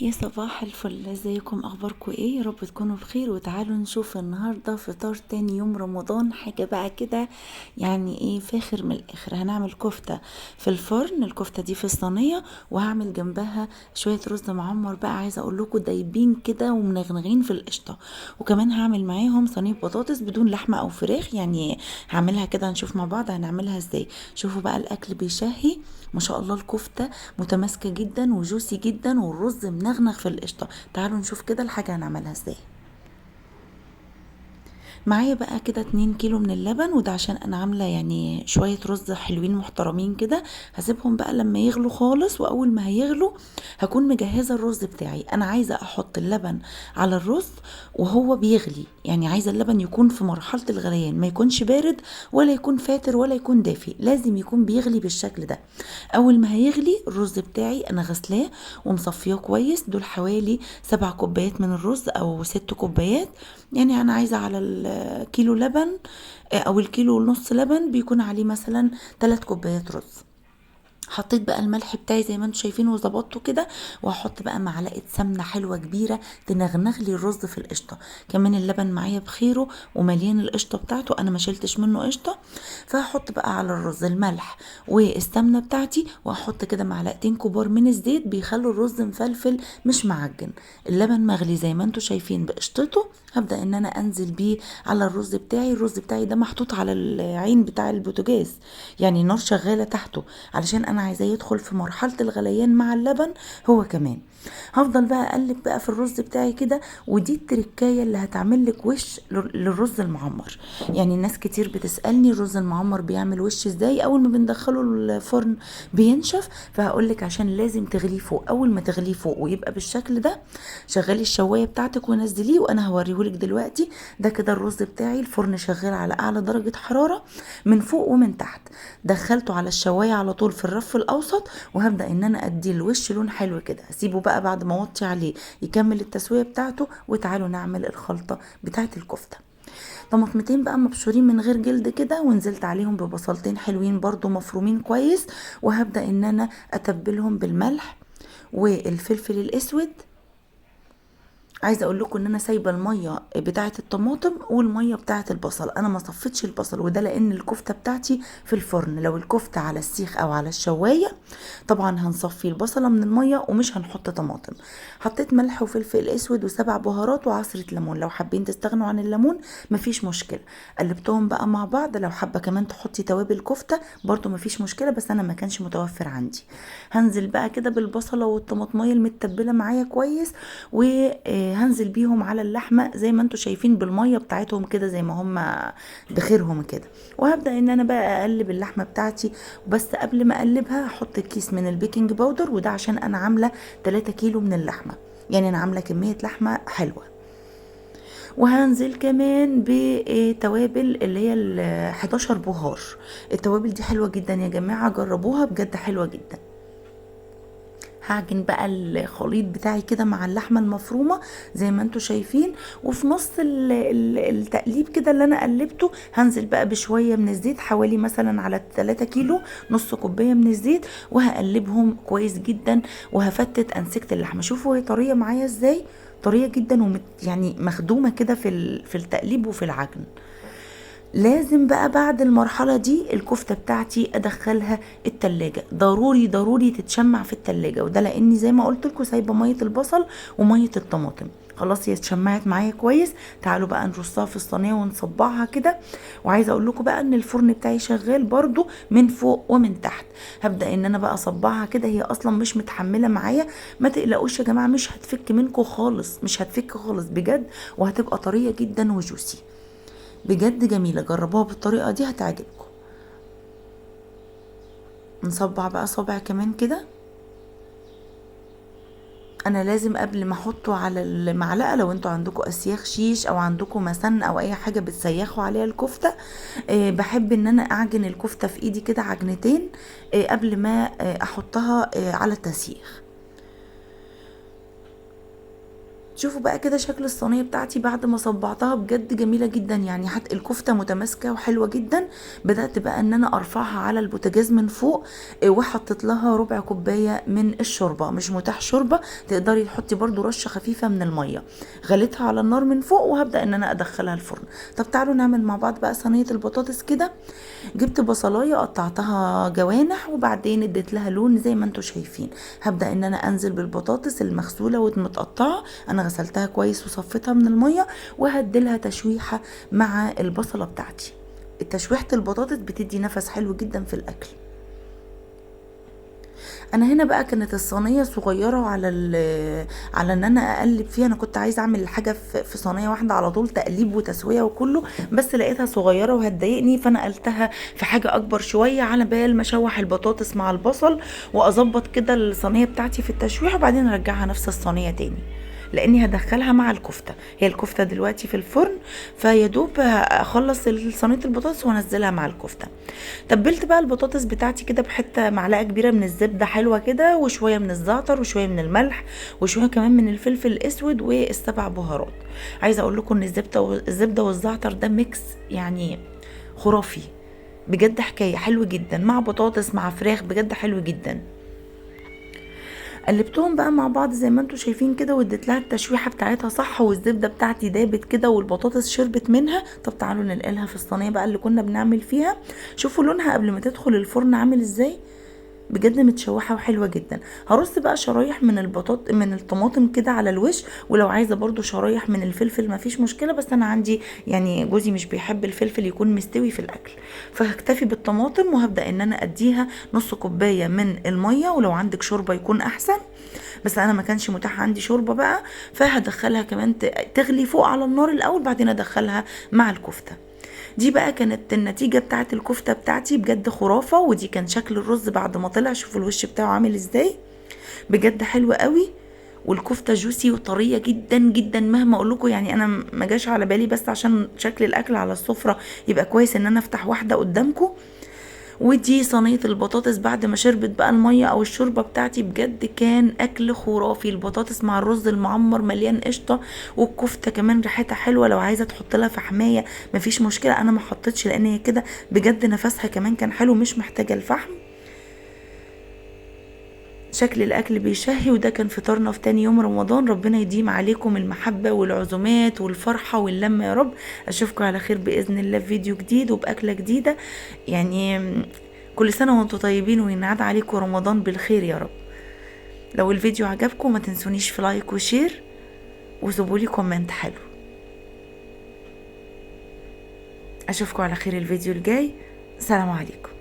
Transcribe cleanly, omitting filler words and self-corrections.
يا صباح الفل، ازيكم؟ اخباركم ايه؟ يا رب تكونوا بخير. وتعالوا نشوف النهارده فطار تاني يوم رمضان، حاجه بقى كده يعني ايه، فاخر من الاخر. هنعمل كفته في الفرن، الكفته دي في الصينيه، وهعمل جنبها شويه رز معمر بقى، عايزه اقول لكم دايبين كده ومنغنغين في القشطه. وكمان هعمل معاهم صينيه بطاطس بدون لحمه او فراخ، يعني هعملها كده، هنشوف مع بعض هنعملها ازاي. شوفوا بقى الاكل بيشهي ما شاء الله. الكفته متماسكه جدا وجوسي جدا، والرز منغنغ في القشطه. تعالوا نشوف كده الحاجه هنعملها ازاي. معايا بقى كده 2 كيلو من اللبن، وده عشان انا عامله يعني شويه رز حلوين محترمين كده. هسيبهم بقى لما يغلوا خالص، واول ما هيغلوا هكون مجهزه الرز بتاعي. انا عايزه احط اللبن على الرز وهو بيغلي، يعني عايزه اللبن يكون في مرحله الغليان، ما يكونش بارد ولا يكون فاتر ولا يكون دافي، لازم يكون بيغلي بالشكل ده. اول ما هيغلي الرز بتاعي انا غسلاه ومصفيه كويس، دول حوالي 7 كوبايات من الرز او 6 كوبايات. يعني انا عايزه على الكيلو لبن او الكيلو ونص لبن بيكون عليه مثلا 3 كوبايات رز. حطيت بقى الملح بتاعي زي ما انتم شايفين وظبطته كده، وهحط بقى معلقه سمنه حلوه كبيره تنغنغ لي الرز في القشطه. كمان اللبن معايا بخيره ومليان القشطه بتاعته، انا ما شلتش منه قشطه. فهحط بقى على الرز الملح والسمنه بتاعتي، واحط كده معلقتين كبار من الزيت بيخلوا الرز مفلفل مش معجن. اللبن مغلي زي ما انتم شايفين بقشطته، هبدا ان انا انزل بيه على الرز بتاعي. الرز بتاعي ده محطوط على العين بتاع البوتاجاز، يعني النار شغاله تحته، علشان انا عايزاه يدخل في مرحله الغليان مع اللبن هو كمان. هفضل بقى اقلب بقى في الرز بتاعي كده، ودي التركايه اللي هتعمل لك وش للرز المعمر. يعني ناس كتير بتسالني الرز المعمر بيعمل وش ازاي اول ما بندخله الفرن، بينشف. فهقول لك عشان لازم تغليه فوق. اول ما تغليه فوق ويبقى بالشكل ده، شغلي الشوايه بتاعتك ونزليه، وانا هوريهولك دلوقتي. ده كده الرز بتاعي، الفرن شغال على اعلى درجه حراره من فوق ومن تحت. دخلته على الشوايه على طول في الرف الاوسط، وهبدا ان انا اديه الوش لون حلو كده. اسيبه بقى بعد ما اوطي عليه يكمل التسويه بتاعته، وتعالوا نعمل الخلطه بتاعه الكفته. طماطمتين بقى مبشورين من غير جلد كده، ونزلت عليهم ببصلتين حلوين برضو مفرومين كويس. وهبدا ان انا اتبلهم بالملح والفلفل الاسود. عايزه اقول لكم ان انا سايبه الميه بتاعه الطماطم والميه بتاعه البصل، انا ما صفيتش البصل، وده لان الكفته بتاعتي في الفرن. لو الكفته على السيخ او على الشوايه طبعا هنصفي البصله من الميه ومش هنحط طماطم. حطيت ملح وفلفل اسود و7 بهارات وعصره ليمون، لو حابين تستغنوا عن الليمون مفيش مشكله. قلبتهم بقى مع بعض. لو حابه كمان تحطي توابل كفته برضو مفيش مشكله، بس انا ما كانش متوفر عندي. هنزل بقى كده بالبصله والطماطميه المتبله معايا كويس، وهنزل بيهم على اللحمه زي ما انتم شايفين بالميه بتاعتهم كده زي ما هم بخيرهم كده. وهبدا ان انا بقى اقلب اللحمه بتاعتي. بس قبل ما اقلبها هحط كيس من البيكنج باودر، وده عشان انا عامله 3 كيلو من اللحمه، يعني انا عامله كميه لحمه حلوه. وهنزل كمان بتوابل اللي هي ال 11 بهار. التوابل دي حلوه جدا يا جماعه، جربوها بجد حلوه جدا. هعجن بقى الخليط بتاعي كده مع اللحمه المفرومه زي ما انتم شايفين. وفي نص التقليب كده اللي انا قلبته، هنزل بقى بشويه من الزيت، حوالي مثلا على 3 كيلو نص كوبايه من الزيت، وهقلبهم كويس جدا. وهفتت انسجه اللحمه. شوفوا هي طريه معايا ازاي، طريه جدا يعني مخدومه كده في التقليب وفي العجن. لازم بقى بعد المرحلة دي الكفتة بتاعتي ادخلها التلاجة، ضروري ضروري تتشمع في التلاجة، وده لاني زي ما قلت لكم سايبة مية البصل ومية الطماطم. خلاص هي اتشمعت معايا كويس. تعالوا بقى نرصها في الصينية ونصبعها كده. وعايزة اقول لكم بقى ان الفرن بتاعي شغال برضو من فوق ومن تحت. هبدأ ان انا بقى اصبعها كده، هي اصلا مش متحملة معايا. ما تقلقوش يا جماعة، مش هتفك منكم خالص، مش هتفك خالص بجد، وهتبقى طرية جدا وجوسي. بجد جميلة، جربوها بالطريقة دي هتعجبكم. نصبع بقى صابع كمان كده. انا لازم قبل ما احطه على المعلقة، لو انتوا عندكم اسياخ شيش او عندكم مسن او اي حاجة بتسيخوا عليها الكفتة، بحب ان انا اعجن الكفتة في ايدي كده عجنتين قبل ما احطها على التسييخ. شوفوا بقى كده شكل الصينيه بتاعتي بعد ما صبعتها، بجد جميله جدا، يعني حتى الكفته متماسكه وحلوه جدا. بدات بقى ان انا ارفعها على البوتاجاز من فوق، وحطيت لها ربع كوبايه من الشوربه. مش متاح شوربه تقدري تحطي برضو رشه خفيفه من الميه. غليتها على النار من فوق وهبدا ان انا ادخلها الفرن. طب تعالوا نعمل مع بعض بقى صينيه البطاطس كده. جبت بصلايه قطعتها جوانح وبعدين اديت لها لون زي ما انتم شايفين. هبدا ان انا انزل بالبطاطس المغسوله والمتقطعه، انا غسلتها كويس وصفيتها من الميه، وهديلها تشويحه مع البصله بتاعتي. تشويحه البطاطس بتدي نفس حلو جدا في الاكل. انا هنا بقى كانت الصينيه صغيره على ان انا اقلب فيها. انا كنت عايزه اعمل الحاجه في صينيه واحده على طول، تقليب وتسويه وكله، بس لقيتها صغيره وهتضايقني، فنقلتها في حاجه اكبر شويه على بال ما اشوح البطاطس مع البصل واظبط كده الصينيه بتاعتي في التشويح، وبعدين ارجعها نفس الصينيه تاني، لاني هدخلها مع الكفته. هي الكفته دلوقتي في الفرن، فيا دوب اخلص صينيه البطاطس وانزلها مع الكفته. تبلت بقى البطاطس بتاعتي كده بحته معلقه كبيره من الزبده حلوه كده، وشويه من الزعتر، وشويه من الملح، وشويه كمان من الفلفل الاسود، والسبع بهارات. عايزه اقول لكم ان الزبده والزعتر ده ميكس يعني خرافي، بجد حكايه حلو جدا مع بطاطس مع فراخ، بجد حلو جدا. قلبتهم بقى مع بعض زي ما انتم شايفين كده، واديت لها التشويحه بتاعتها صح، والزبده بتاعتي دابت كده والبطاطس شربت منها. طب تعالوا ننقلها في الصينيه بقى اللي كنا بنعمل فيها. شوفوا لونها قبل ما تدخل الفرن عامل ازاي، بجد متشوحه وحلوه جدا. هرص بقى شرايح من الطماطم كده على الوش، ولو عايزه برضو شرايح من الفلفل مفيش مشكله، بس انا عندي يعني جوزي مش بيحب الفلفل يكون مستوي في الاكل، فهكتفي بالطماطم. وهبدا ان انا اديها نص كوبايه من الميه، ولو عندك شوربه يكون احسن، بس انا ما كانش متاح عندي شوربه بقى، فهدخلها كمان تغلي فوق على النار الاول، بعدين ادخلها مع الكفته. دي بقى كانت النتيجة بتاعت الكفتة بتاعتي، بجد خرافة. ودي كان شكل الرز بعد ما طلع، شوفوا الوش بتاعه عامل ازاي، بجد حلو قوي. والكفتة جوسي وطرية جدا جدا، مهما اقول لكم يعني انا ما جاش على بالي، بس عشان شكل الاكل على السفرة يبقى كويس ان انا افتح واحدة قدامكم. ودي صينية البطاطس بعد ما شربت بقى المية او الشوربة بتاعتي، بجد كان اكل خرافي. البطاطس مع الرز المعمر مليان قشطة، والكفتة كمان ريحتها حلوة، لو عايزة تحط لها فحمية مفيش مشكلة، انا ما حطيتش لان هي كده بجد نفسها كمان كان حلو، مش محتاجة الفحم. شكل الاكل بيشهي، وده كان فطارنا في تاني يوم رمضان. ربنا يديم عليكم المحبة والعزومات والفرحة واللمة يا رب. اشوفكم على خير باذن الله في فيديو جديد وباكلة جديدة. يعني كل سنة وانتم طيبين، وينعاد عليكم رمضان بالخير يا رب. لو الفيديو عجبكم ما تنسونيش في لايك وشير، وسيبولي كومنت حلو. اشوفكم على خير الفيديو الجاي. سلام عليكم.